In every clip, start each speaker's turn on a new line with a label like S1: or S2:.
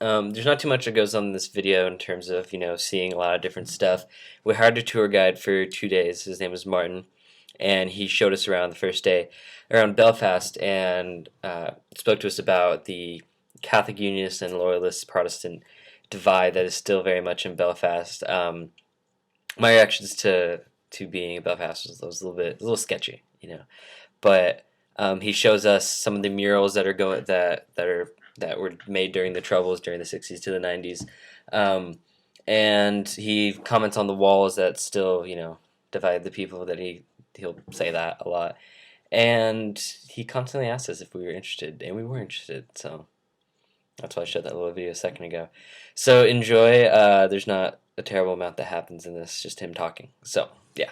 S1: There's not too much that goes on in this video in terms of, seeing a lot of different stuff. We hired a tour guide for 2 days. His name was Martin, and he showed us around the first day around Belfast and spoke to us about the Catholic Unionist and Loyalist Protestant divide that is still very much in Belfast. My reactions to being in Belfast was a little sketchy, but he shows us some of the murals that were made during the Troubles during the 60s to the 90s, and he comments on the walls that still divide the people. That he'll say that a lot, and he constantly asks us if we were interested, and we were interested. So that's why I showed that little video a second ago. So enjoy. There's not a terrible amount that happens in this, just him talking. So yeah.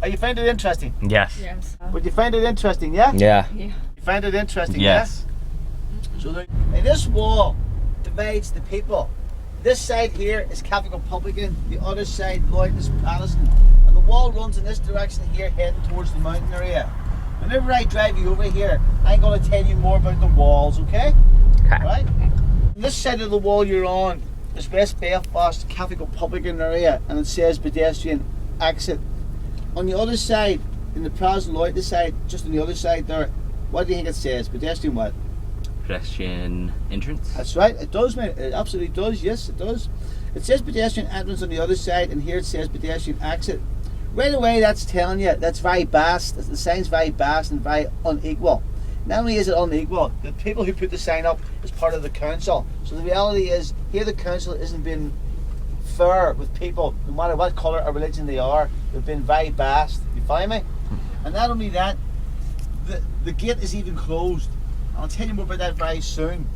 S2: You find it interesting?
S3: Yes.
S4: Yes.
S2: But you find it interesting, yeah?
S1: Yeah.
S4: Yeah.
S2: You find it interesting,
S3: Yes.
S2: yeah? So this wall divides the people. This side here is Catholic Republican, the other side Loyalist Protestant. And the wall runs in this direction here, heading towards the mountain area. Whenever I drive you over here, I'm going to tell you more about the walls, okay?
S3: Okay.
S2: Right? This side of the wall you're on is West Belfast Catholic Republican area, and it says pedestrian exit. On the other side, in the Protestant Loyalist side, just on the other side there, what do you think it says? Pedestrian what?
S3: Pedestrian entrance.
S2: That's right, it does, mate. It absolutely does, yes, it does. It says pedestrian entrance on the other side, and here it says pedestrian exit. Right away, that's telling you that's very biased. The sign's very biased and very unequal. Not only is it unequal, the people who put the sign up is part of the council. So the reality is, here the council isn't being fair with people, no matter what colour or religion they are. They've been very biased. You follow me? And not only that, the gate is even closed. I'll tell you more about that very soon.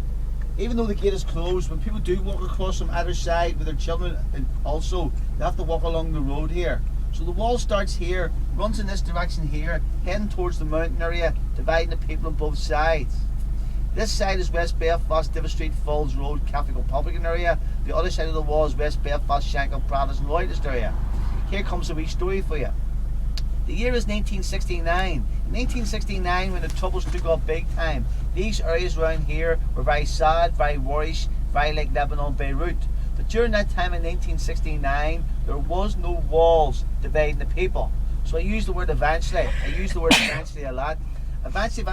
S2: Even though the gate is closed, when people do walk across from either side with their children, and also they have to walk along the road here. So the wall starts here, runs in this direction here, heading towards the mountain area, dividing the people on both sides. This side is West Belfast, Divis Street, Falls Road, Catholic Republican area. The other side of the wall is West Belfast, Shankill, Protestant Loyalist area. Here comes a wee story for you. The year is 1969. In 1969, when the Troubles took off big time, these areas around here were very sad, very worried, very like Lebanon, Beirut. But during that time in 1969, there was no walls dividing the people. So I use the word eventually. I use the word eventually a lot. Eventually, the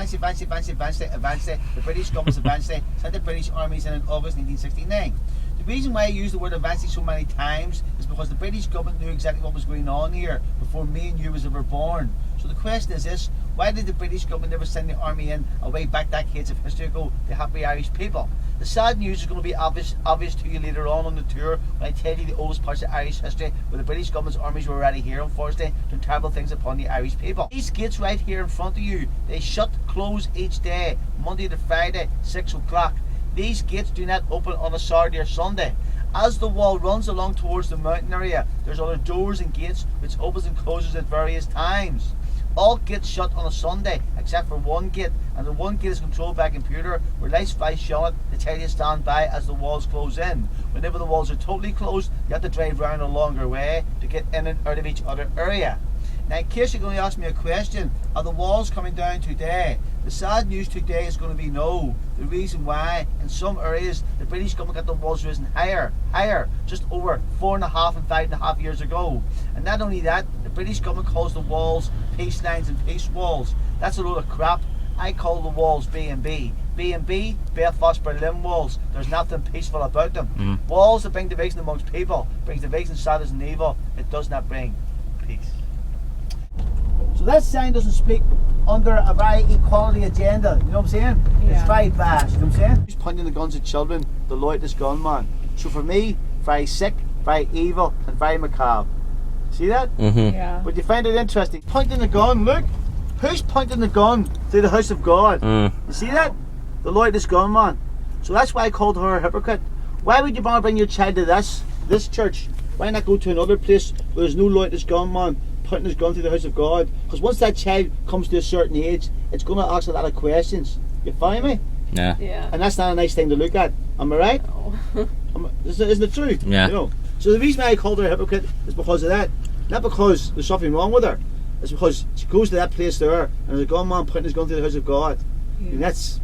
S2: British government eventually sent the British armies in August 1969. The reason why I use the word eventually so many times is because the British government knew exactly what was going on here before me and you was ever born. So the question is this: why did the British government never send the army in away back decades of history ago to help the Irish people? The sad news is going to be obvious to you later on the tour when I tell you the oldest parts of Irish history where the British government's armies were already here, unfortunately, doing terrible things upon the Irish people. These gates right here in front of you, they shut, close each day, Monday to Friday, 6 o'clock. These gates do not open on a Saturday or Sunday. As the wall runs along towards the mountain area, there's other doors and gates which opens and closes at various times. All gates shut on a Sunday except for one gate, and the one gate is controlled by a computer where lights flash on it to tell you to stand by as the walls close in. Whenever the walls are totally closed, you have to drive around a longer way to get in and out of each other area. Now, in case you're going to ask me a question, are the walls coming down today? The sad news today is going to be no. The reason why, in some areas, the British government got the walls risen higher, just over 4.5 and 5.5 years ago. And not only that, the British government calls the walls peace lines and peace walls. That's a load of crap. I call the walls B&B. B&B, Belfast Berlin walls. There's nothing peaceful about them. Walls that bring division amongst people, brings division, sadness and evil. It does not bring peace. So that sign doesn't speak under a very equality agenda, you know what I'm saying?
S4: Yeah.
S2: It's very bad, you know what I'm saying? He's pointing the guns at children, the Loyalist gunman. So for me, very sick, very evil, and very macabre. See that?
S1: Mm-hmm.
S4: Yeah.
S2: But you find it interesting. Pointing the gun, look! Who's pointing the gun to the house of God? You see that? The Loyalist gunman. So that's why I called her a hypocrite. Why would you want to bring your child to this church? Why not go to another place where there's no Loyalist gunman pointing his gun to the house of God? Because once that child comes to a certain age, it's going to ask a lot of questions. You follow me?
S1: Yeah.
S4: Yeah.
S2: And that's not a nice thing to look at. Am I right?
S4: No.
S2: Isn't it true?
S1: Yeah.
S2: You know? So the reason why I called her a hypocrite is because of that. Not because there's something wrong with her. It's because she goes to that place there and there's a gunman pointing his gun to the house of God.
S4: Yeah.
S2: And that's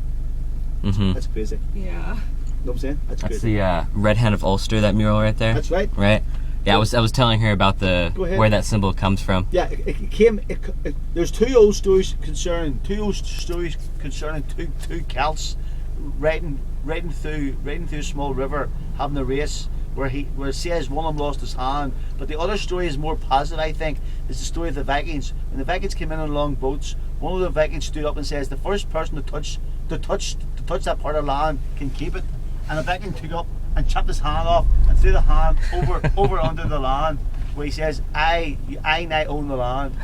S2: crazy.
S4: Yeah.
S2: know what I'm saying? That's
S3: That's
S2: good.
S3: the Red Hen of Ulster, that mural right there.
S2: That's right.
S3: Right? Yeah, I was telling her about
S2: Go ahead.
S3: where that symbol comes from.
S2: Yeah, it came. There's two old stories concerning two Celts riding through a small river, having a race where it says one of them lost his hand. But the other story is more positive, I think. Is the story of the Vikings. When the Vikings came in on long boats, one of the Vikings stood up and says, "The first person to touch that part of land can keep it." And the Viking took up and chopped his hand off and threw the hand over under the land, where he says, I now own the land.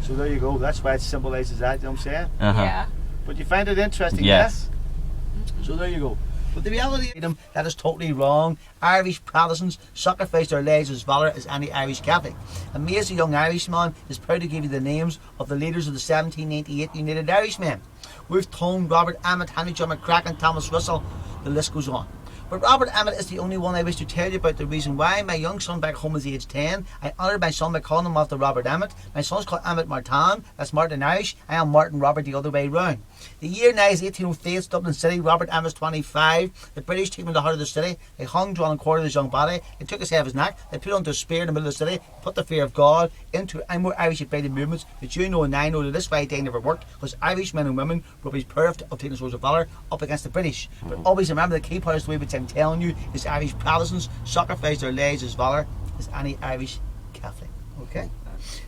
S2: So there you go. That's why it symbolises that. You know what I'm saying?
S3: Uh-huh.
S4: Yeah.
S2: But you find it interesting,
S3: Yes.
S2: yeah? So there you go. But the reality of them, that is totally wrong. Irish Protestants sacrifice their lives as valour as any Irish Catholic. And me as a young Irishman is proud to give you the names of the leaders of the 1798 United Irishmen. Ruth Tone, Robert Emmet, Henry John McCracken, Thomas Russell, the list goes on. But Robert Emmet is the only one I wish to tell you about the reason why. My young son back home is age 10. I honoured my son by calling him after Robert Emmet. My son's called Emmet Martin. That's Martin in Irish. I am Martin Robert the other way round. The year now is 1803. It's Dublin City. Robert Emmet's 25. The British took him to the heart of the city. They hung, drawn, and quartered his young body. They took his head of his neck. They put onto a spear in the middle of the city. Put the fear of God into more Irish united movements. But you know and I know that this very day never worked, because Irish men and women were always proud of taking the swords of valour up against the British. But always remember, the key part of the story which I'm telling you is Irish Protestants sacrificed their lives as valour as any Irish Catholic. Okay?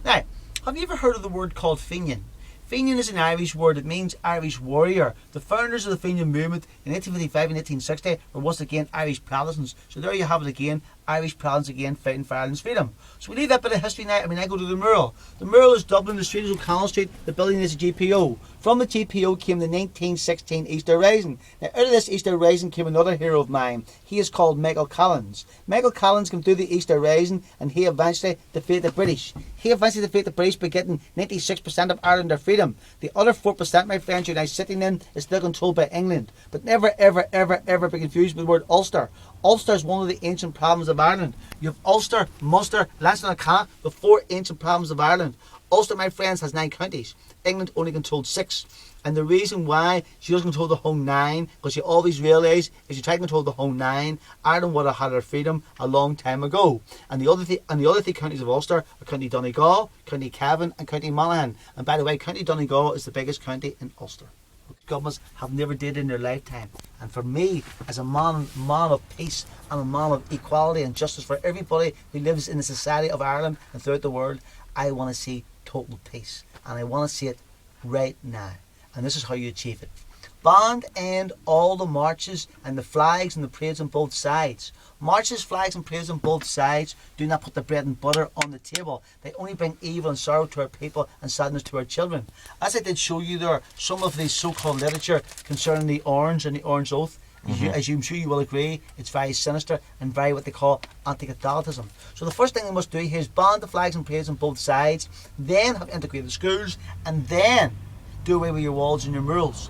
S2: Now, have you ever heard of the word called Fenian? Fenian is an Irish word. It means Irish warrior. The founders of the Fenian movement in 1855 and 1860 were once again Irish Protestants. So there you have it again, Irish Protestants again fighting for Ireland's freedom. So we leave that bit of history now. I go to the mural. The mural is Dublin, the street is O'Connell Street, the building is a GPO. From the GPO came the 1916 Easter Rising. Now out of this Easter Rising came another hero of mine. He is called Michael Collins. Michael Collins came through the Easter Rising and he eventually defeated the British. He eventually defeated the British by getting 96% of Ireland their freedom. The other 4%, my friends, you're now sitting in, is still controlled by England. But never, ever, ever, ever be confused with the word Ulster. Ulster is one of the ancient problems of Ireland. You have Ulster, Munster, Leinster and Connacht, the 4 ancient problems of Ireland. Ulster, my friends, has 9 counties. England only controlled 6. And the reason why she doesn't control the whole 9, because you always realise, if you try to control the whole 9, Ireland would have had her freedom a long time ago. And the other 3 counties of Ulster are County Donegal, County Cavan and County Monaghan. And by the way, County Donegal is the biggest county in Ulster. Governments have never did in their lifetime. And for me, as a man of peace and a man of equality and justice for everybody who lives in the society of Ireland and throughout the world, I want to see total peace. And I want to see it right now. And this is how you achieve it. Band end all the marches and the flags and the parades on both sides. Marches, flags and parades on both sides do not put the bread and butter on the table. They only bring evil and sorrow to our people and sadness to our children. As I did show you there, some of the so-called literature concerning the Orange and the Orange Oath, as I'm sure you will agree, it's very sinister and very what they call anti-Catholicism. So the first thing they must do here is ban the flags and parades on both sides, then have integrated schools, and then do away with your walls and your murals.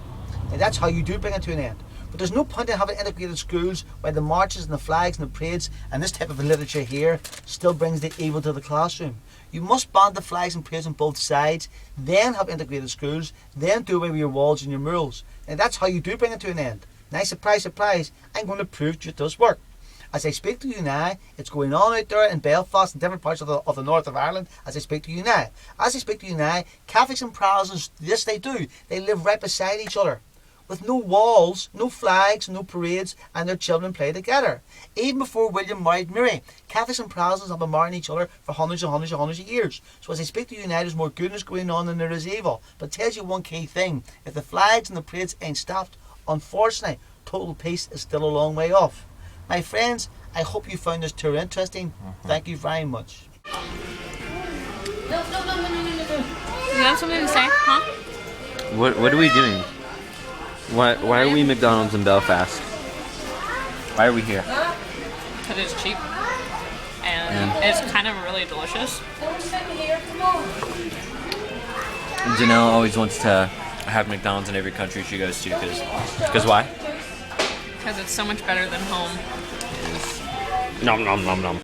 S2: And that's how you do bring it to an end. But there's no point in having integrated schools where the marches and the flags and the parades and this type of literature here still brings the evil to the classroom. You must ban the flags and parades on both sides, then have integrated schools, then do away with your walls and your murals. And that's how you do bring it to an end. Now, surprise, surprise, I'm going to prove that it does work. As I speak to you now, it's going on out there in Belfast and different parts of the north of Ireland as I speak to you now. As I speak to you now, Catholics and Protestants, yes they do, they live right beside each other. With no walls, no flags, no parades, and their children play together. Even before William married Mary, Catholics and Protestants have been marrying each other for hundreds and hundreds and hundreds of years. So as I speak to you now, there's more goodness going on than there is evil. But it tells you one key thing. If the flags and the parades ain't stopped, unfortunately, total peace is still a long way off. My friends, I hope you found this tour interesting. Thank you very much.
S4: You have something to say, huh?
S3: What are we doing? Why are we McDonald's in Belfast? Why are we here?
S4: Because it's cheap. And it's kind of really delicious.
S3: Janelle always wants to have McDonald's in every country she goes to. Because why?
S4: Because it's so much better than home.
S3: Nom nom nom nom.